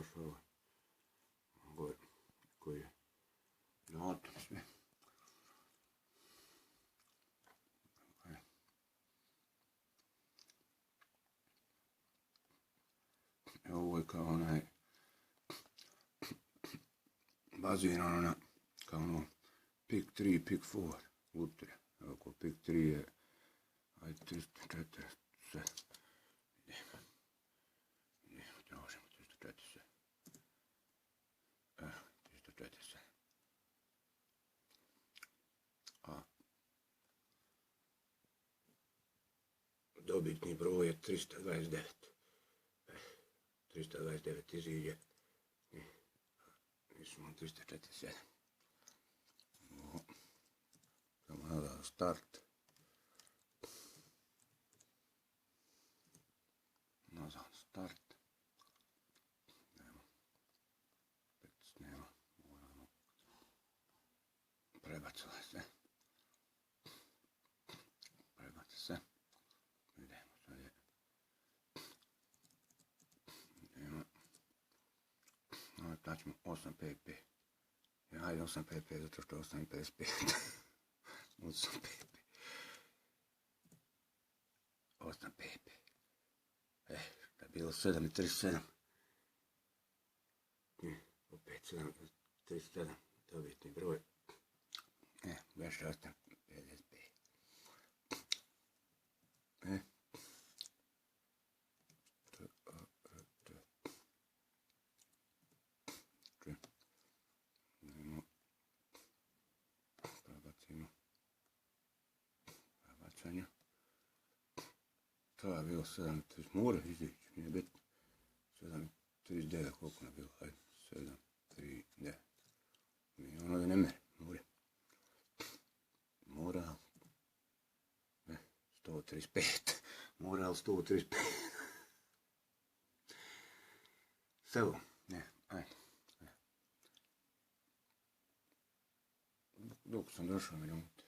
došao gore koji je datum sve. Evo ovo je kao onaj bazirano na kao ono Pick 3, Pick 4 lutrija. Evo ko Pick 3 je 304 sve. Idemo, tražimo 304 sve. 304 sve. A dobitni broj je 329. 329 iziđe. Mi smo 347. Samo nada start. Nazad start. Nema. Opet nema. Moramo. Prebacila se. Prebaci se. Idemo sad je. Idemo. Tačimo 8 pp. Hajde 8 pp zato što je 8,55. 8 pp. 8 pp. Da je bilo 7,37. Opet 7,37. Dobitni broj. Beše 8,55. Prebacanje. To je bilo 7,30. Mora izići, nije bitno. 7,39 koliko je bilo. Hajde, 7,39. Nije ono da ne mere. Mora. 135. Moral 135. Selo. Ne, ajde. Dok sam došao minute.